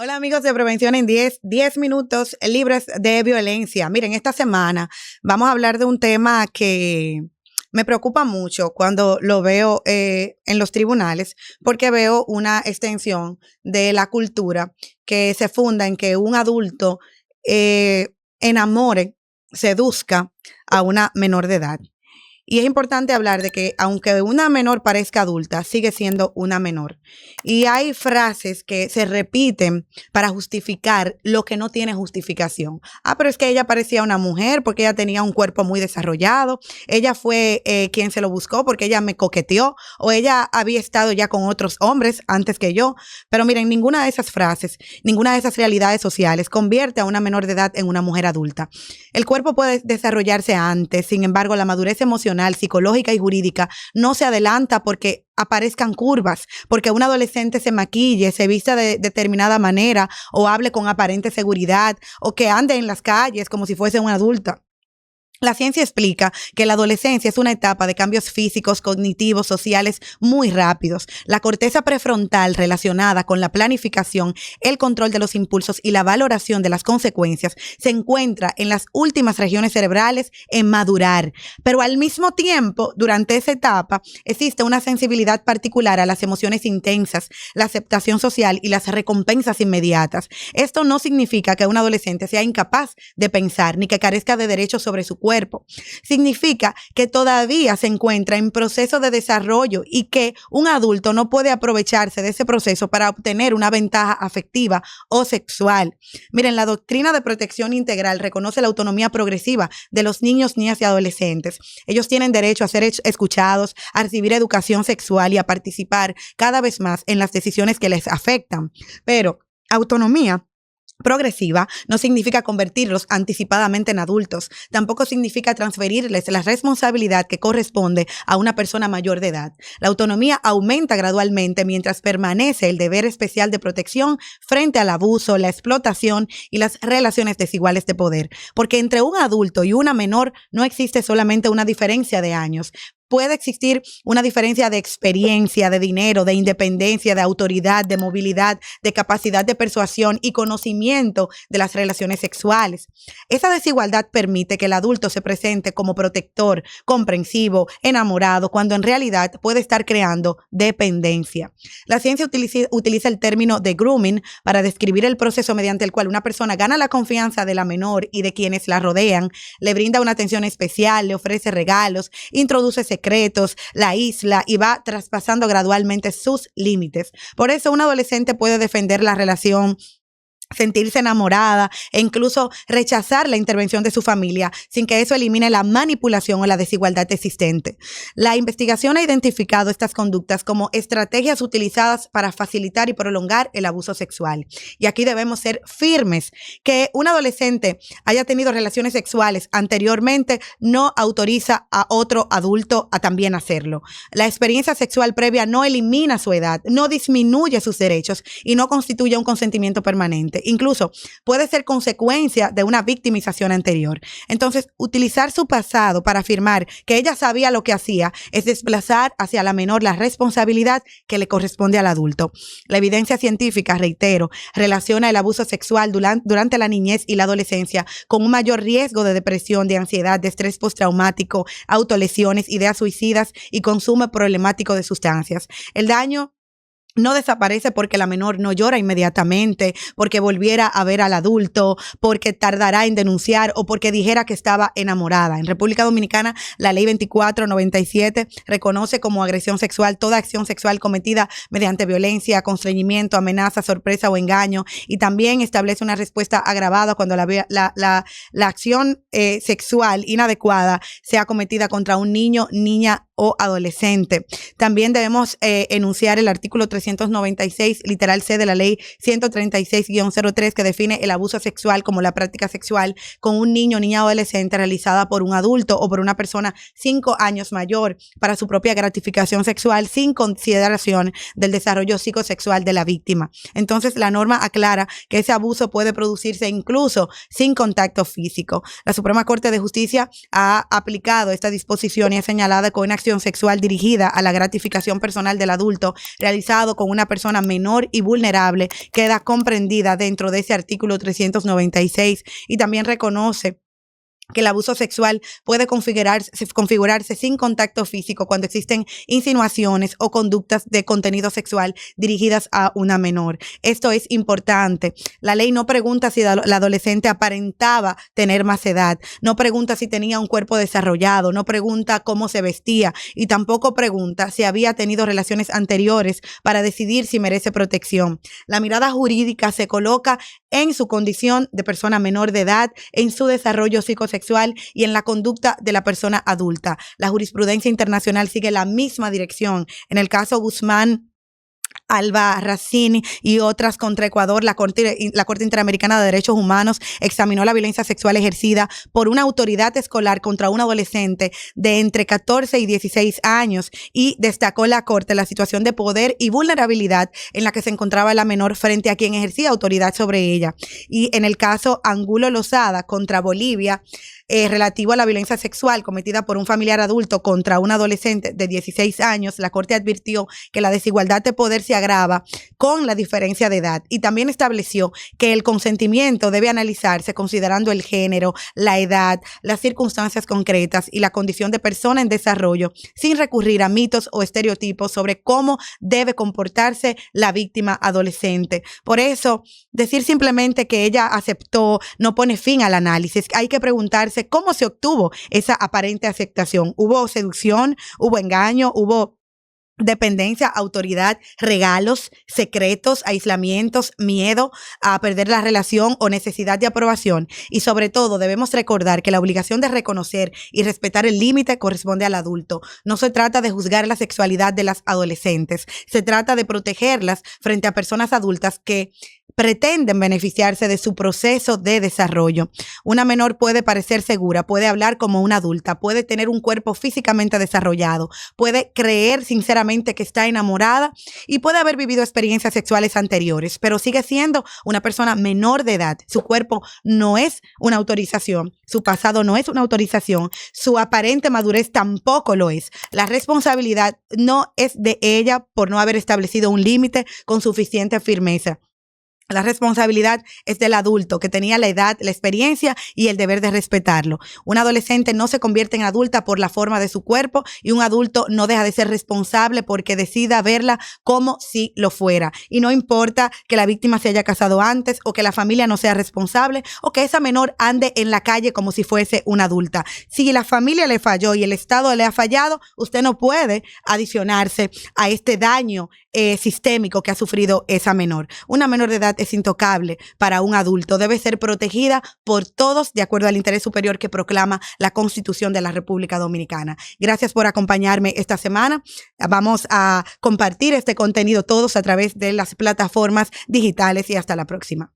Hola amigos de Prevención en 10 minutos libres de violencia. Miren, esta semana vamos a hablar de un tema que me preocupa mucho cuando lo veo en los tribunales, porque veo una extensión de la cultura que se funda en que un adulto enamore, seduzca a una menor de edad. Y es importante hablar de que aunque una menor parezca adulta, sigue siendo una menor. Y hay frases que se repiten para justificar lo que no tiene justificación. Pero es que ella parecía una mujer porque ella tenía un cuerpo muy desarrollado. Ella fue quien se lo buscó porque ella me coqueteó, o ella había estado ya con otros hombres antes que yo. Pero miren, ninguna de esas frases, ninguna de esas realidades sociales convierte a una menor de edad en una mujer adulta. El cuerpo puede desarrollarse antes, sin embargo, la madurez emocional, psicológica y jurídica no se adelanta porque aparezcan curvas, porque un adolescente se maquille, se vista de determinada manera o hable con aparente seguridad o que ande en las calles como si fuese una adulta. La ciencia explica que la adolescencia es una etapa de cambios físicos, cognitivos, sociales muy rápidos. La corteza prefrontal relacionada con la planificación, el control de los impulsos y la valoración de las consecuencias se encuentra en las últimas regiones cerebrales en madurar. Pero al mismo tiempo, durante esa etapa, existe una sensibilidad particular a las emociones intensas, la aceptación social y las recompensas inmediatas. Esto no significa que un adolescente sea incapaz de pensar ni que carezca de derechos sobre su cuerpo. Significa que todavía se encuentra en proceso de desarrollo y que un adulto no puede aprovecharse de ese proceso para obtener una ventaja afectiva o sexual. Miren, la doctrina de protección integral reconoce la autonomía progresiva de los niños, niñas y adolescentes. Ellos tienen derecho a ser escuchados, a recibir educación sexual y a participar cada vez más en las decisiones que les afectan. Pero autonomía progresiva no significa convertirlos anticipadamente en adultos, tampoco significa transferirles la responsabilidad que corresponde a una persona mayor de edad. La autonomía aumenta gradualmente mientras permanece el deber especial de protección frente al abuso, la explotación y las relaciones desiguales de poder, porque entre un adulto y una menor no existe solamente una diferencia de años. Puede existir una diferencia de experiencia, de dinero, de independencia, de autoridad, de movilidad, de capacidad de persuasión y conocimiento de las relaciones sexuales. Esa desigualdad permite que el adulto se presente como protector, comprensivo, enamorado, cuando en realidad puede estar creando dependencia. La ciencia utiliza el término de grooming para describir el proceso mediante el cual una persona gana la confianza de la menor y de quienes la rodean, le brinda una atención especial, le ofrece regalos, introduce secretos, la aísla y va traspasando gradualmente sus límites. Por eso un adolescente puede defender la relación, sentirse enamorada e incluso rechazar la intervención de su familia sin que eso elimine la manipulación o la desigualdad existente. La investigación ha identificado estas conductas como estrategias utilizadas para facilitar y prolongar el abuso sexual. Y aquí debemos ser firmes. Que un adolescente haya tenido relaciones sexuales anteriormente no autoriza a otro adulto a también hacerlo. La experiencia sexual previa no elimina su edad, no disminuye sus derechos y no constituye un consentimiento permanente. Incluso puede ser consecuencia de una victimización anterior. Entonces, utilizar su pasado para afirmar que ella sabía lo que hacía es desplazar hacia la menor la responsabilidad que le corresponde al adulto. La evidencia científica, reitero, relaciona el abuso sexual durante la niñez y la adolescencia con un mayor riesgo de depresión, de ansiedad, de estrés postraumático, autolesiones, ideas suicidas y consumo problemático de sustancias. El daño no desaparece porque la menor no llora inmediatamente, porque volviera a ver al adulto, porque tardará en denunciar o porque dijera que estaba enamorada. En República Dominicana, la ley 2497 reconoce como agresión sexual toda acción sexual cometida mediante violencia, constreñimiento, amenaza, sorpresa o engaño, y también establece una respuesta agravada cuando la acción sexual inadecuada sea cometida contra un niño, niña o adolescente. También debemos enunciar el artículo 396, literal C de la ley 136-03, que define el abuso sexual como la práctica sexual con un niño, niña o adolescente realizada por un adulto o por una persona 5 años mayor para su propia gratificación sexual sin consideración del desarrollo psicosexual de la víctima. Entonces, la norma aclara que ese abuso puede producirse incluso sin contacto físico. La Suprema Corte de Justicia ha aplicado esta disposición y ha señalado que una acción sexual dirigida a la gratificación personal del adulto realizado tratado con una persona menor y vulnerable queda comprendida dentro de ese artículo 396 y también reconoce que el abuso sexual puede configurarse sin contacto físico cuando existen insinuaciones o conductas de contenido sexual dirigidas a una menor. Esto es importante. La ley no pregunta si la adolescente aparentaba tener más edad, no pregunta si tenía un cuerpo desarrollado, no pregunta cómo se vestía y tampoco pregunta si había tenido relaciones anteriores para decidir si merece protección. La mirada jurídica se coloca en su condición de persona menor de edad, en su desarrollo psicosexual y en la conducta de la persona adulta. La jurisprudencia internacional sigue la misma dirección. En el caso Guzmán, Alba Racine y otras contra Ecuador, la Corte Interamericana de Derechos Humanos examinó la violencia sexual ejercida por una autoridad escolar contra un adolescente de entre 14 y 16 años y destacó la Corte la situación de poder y vulnerabilidad en la que se encontraba la menor frente a quien ejercía autoridad sobre ella. Y en el caso Angulo Lozada contra Bolivia, relativo a la violencia sexual cometida por un familiar adulto contra un adolescente de 16 años, la Corte advirtió que la desigualdad de poder se agrava con la diferencia de edad y también estableció que el consentimiento debe analizarse considerando el género, la edad, las circunstancias concretas y la condición de persona en desarrollo, sin recurrir a mitos o estereotipos sobre cómo debe comportarse la víctima adolescente. Por eso, decir simplemente que ella aceptó no pone fin al análisis. Hay que preguntarse cómo se obtuvo esa aparente aceptación. ¿Hubo seducción? ¿Hubo engaño? ¿Hubo dependencia, autoridad, regalos, secretos, aislamientos, miedo a perder la relación o necesidad de aprobación? Y sobre todo debemos recordar que la obligación de reconocer y respetar el límite corresponde al adulto. No se trata de juzgar la sexualidad de las adolescentes, se trata de protegerlas frente a personas adultas que pretenden beneficiarse de su proceso de desarrollo. Una menor puede parecer segura, puede hablar como una adulta, puede tener un cuerpo físicamente desarrollado, puede creer sinceramente que está enamorada y puede haber vivido experiencias sexuales anteriores, pero sigue siendo una persona menor de edad. Su cuerpo no es una autorización, su pasado no es una autorización, su aparente madurez tampoco lo es. La responsabilidad no es de ella por no haber establecido un límite con suficiente firmeza. La responsabilidad es del adulto que tenía la edad, la experiencia y el deber de respetarlo. Un adolescente no se convierte en adulta por la forma de su cuerpo y un adulto no deja de ser responsable porque decida verla como si lo fuera. Y no importa que la víctima se haya casado antes o que la familia no sea responsable o que esa menor ande en la calle como si fuese una adulta. Si la familia le falló y el Estado le ha fallado, usted no puede adicionarse a este daño sistémico que ha sufrido esa menor. Una menor de edad es intocable para un adulto, debe ser protegida por todos de acuerdo al interés superior que proclama la Constitución de la República Dominicana. Gracias por acompañarme esta semana. Vamos a compartir este contenido todos a través de las plataformas digitales y hasta la próxima.